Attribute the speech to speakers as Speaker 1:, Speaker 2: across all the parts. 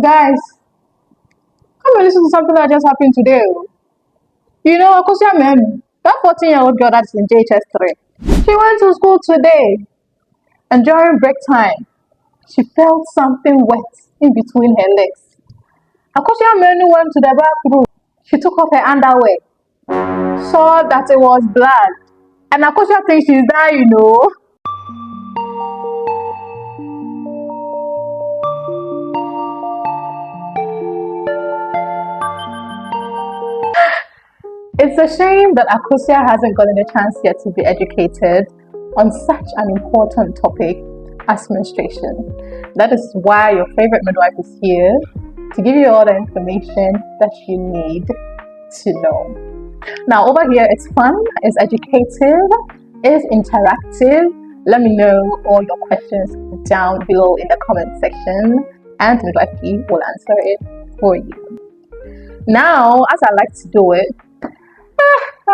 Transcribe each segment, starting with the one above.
Speaker 1: Guys, come and listen to something that just happened today. You know, Akosua Manu, that 14-year-old girl that's in JHS 3, she went to school today, and during break time, she felt something wet in between her legs. Akosua Manu went to the bathroom. She took off her underwear, saw that it was blood, and Akosua thinks she's there. It's a shame that Akosua hasn't gotten a chance yet to be educated on such an important topic as menstruation. That is why your favorite midwife is here to give you all the information that you need to know. Now, over here, it's fun, it's educative, it's interactive. Let me know all your questions down below in the comment section, and Midwife Ki will answer it for you. Now, as I like to do it,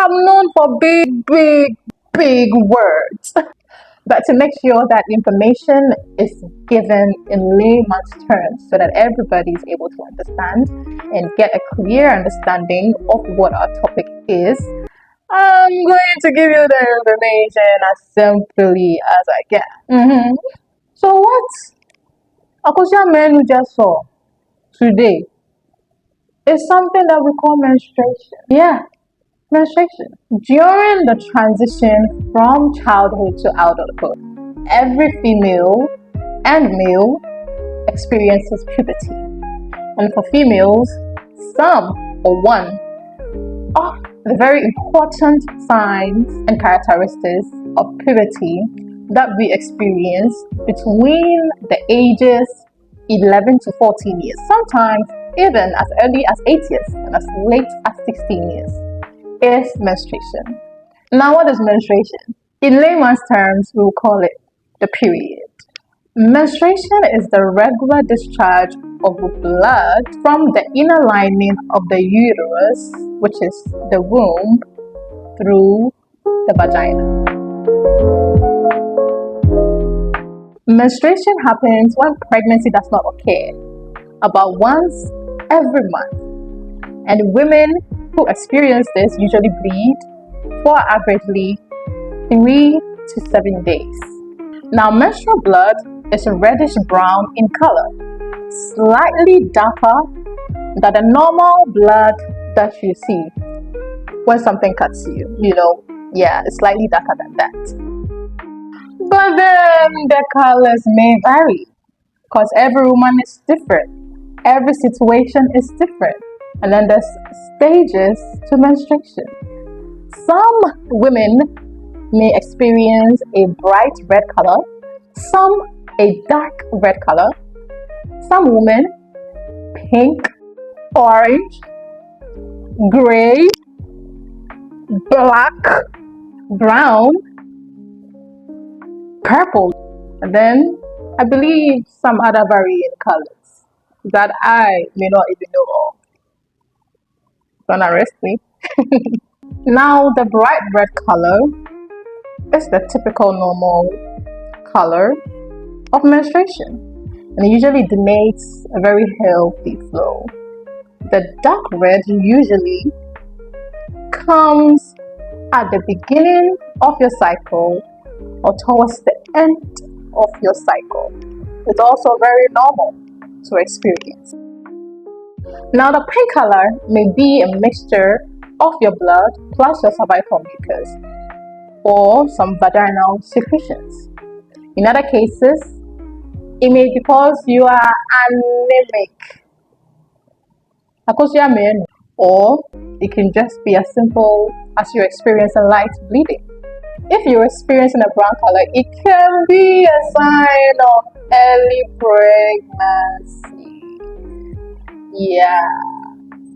Speaker 1: I'm known for big words. But to make sure that information is given in layman's terms so that everybody is able to understand and get a clear understanding of what our topic is, I'm going to give you the information as simply as I can. So what Akosua Manu just saw today is something that we call menstruation. Yeah. Menstruation. During the transition from childhood to adulthood, every female and male experiences puberty. And for females, some or one of the very important signs and characteristics of puberty that we experience between the ages 11 to 14 years, sometimes even as early as 8 years and as late as 16 years. Is menstruation. Now, what is menstruation? In layman's terms, we will call it the period. Menstruation is the regular discharge of blood from the inner lining of the uterus, which is the womb, through the vagina. Menstruation happens when pregnancy does not occur, about once every month, and women who experience this usually bleed for averagely 3 to 7 days. Now, menstrual blood is reddish brown in color, slightly darker than the normal blood that you see when something cuts you. Yeah, it's slightly darker than that. But then the colors may vary because every woman is different, every situation is different. And then there's stages to menstruation. Some women may experience a bright red color, some a dark red color, some women pink, orange, gray, black, brown, purple, and then I believe some other varying colors that I may not even know of. Don't arrest me. Now, the bright red color is the typical normal color of menstruation, and it usually denotes a very healthy flow. The dark red usually comes at the beginning of your cycle or towards the end of your cycle. It's also very normal to experience. Now, the pink color may be a mixture of your blood plus your cervical mucus or some vaginal secretions. In other cases, it may be because you are anemic, Akosua Manu, or it can just be as simple as you're experiencing light bleeding. If you're experiencing a brown color, it can be a sign of early pregnancy. Yeah,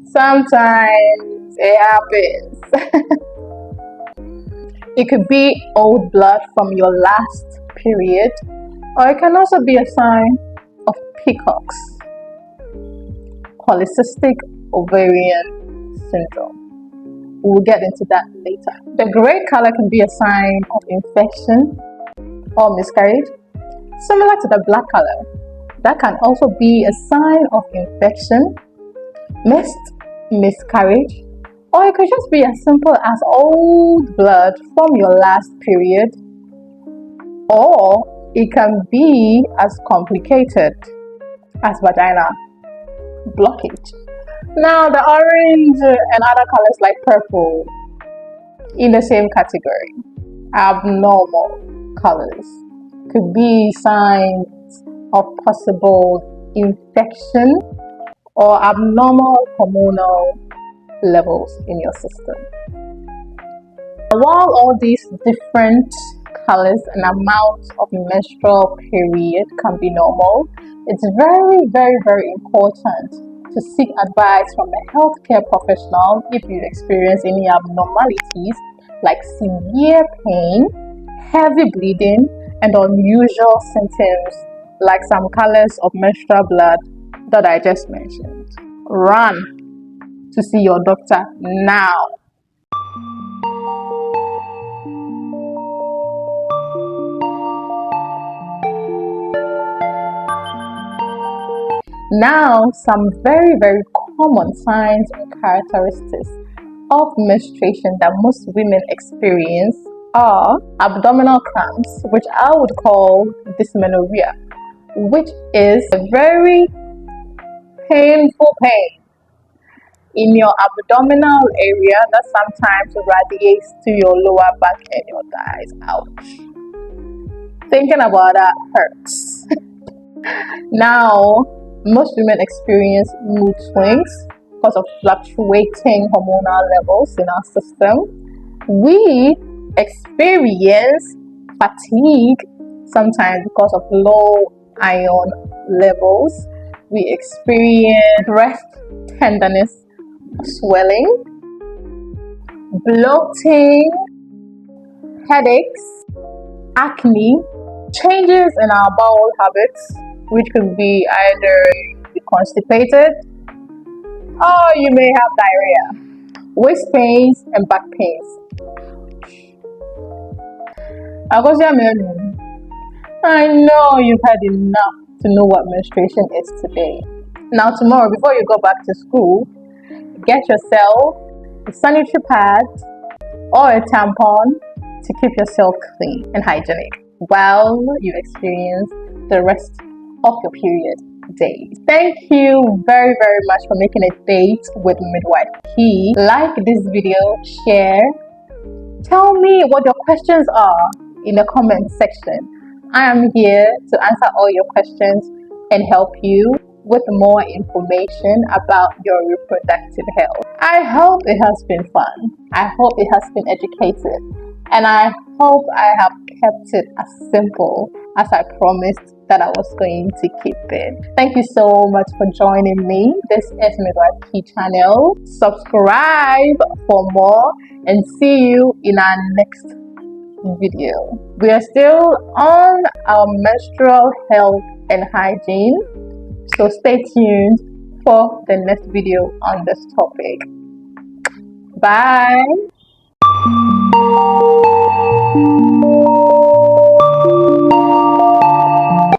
Speaker 1: sometimes it happens. It could be old blood from your last period, or it can also be a sign of PCOS, polycystic ovarian syndrome. We'll get into that later. The gray color can be a sign of infection or miscarriage, similar to the black color. That can also be a sign of infection, miscarriage, or it could just be as simple as old blood from your last period, or it can be as complicated as vagina blockage. Now, the orange and other colors like purple in the same category, abnormal colors, could be signs of possible infection or abnormal hormonal levels in your system. While all these different colors and amounts of menstrual period can be normal, it's very important to seek advice from a healthcare professional if you experience any abnormalities like severe pain, heavy bleeding, and unusual symptoms like some colors of menstrual blood that I just mentioned. Run to see your doctor now. Now, some very common signs and characteristics of menstruation that most women experience are abdominal cramps, which I would call dysmenorrhea, which is a very painful pain in your abdominal area that sometimes radiates to your lower back and your thighs. Ouch. Thinking about that hurts. Now, most women experience mood swings because of fluctuating hormonal levels in our system. We experience fatigue sometimes because of low iron levels. We experience breast tenderness, swelling, bloating, headaches, acne, changes in our bowel habits, which could be either constipated or you may have diarrhea, waist pains, and back pains. Akosua Manu, I know you've had enough to know what menstruation is today. Now tomorrow, before you go back to school, get yourself a sanitary pad or a tampon to keep yourself clean and hygienic while you experience the rest of your period days. Thank you very much for making a date with Midwife Ki. Like this video, share, tell me what your questions are in the comment section. I am here to answer all your questions and help you with more information about your reproductive health. I hope it has been fun. I hope it has been educative. And I hope I have kept it as simple as I promised that I was going to keep it. Thank you so much for joining me. This is Midwife Ki channel. Subscribe for more and see you in our next video. We are still on our menstrual health and hygiene, so stay tuned for the next video on this topic. Bye.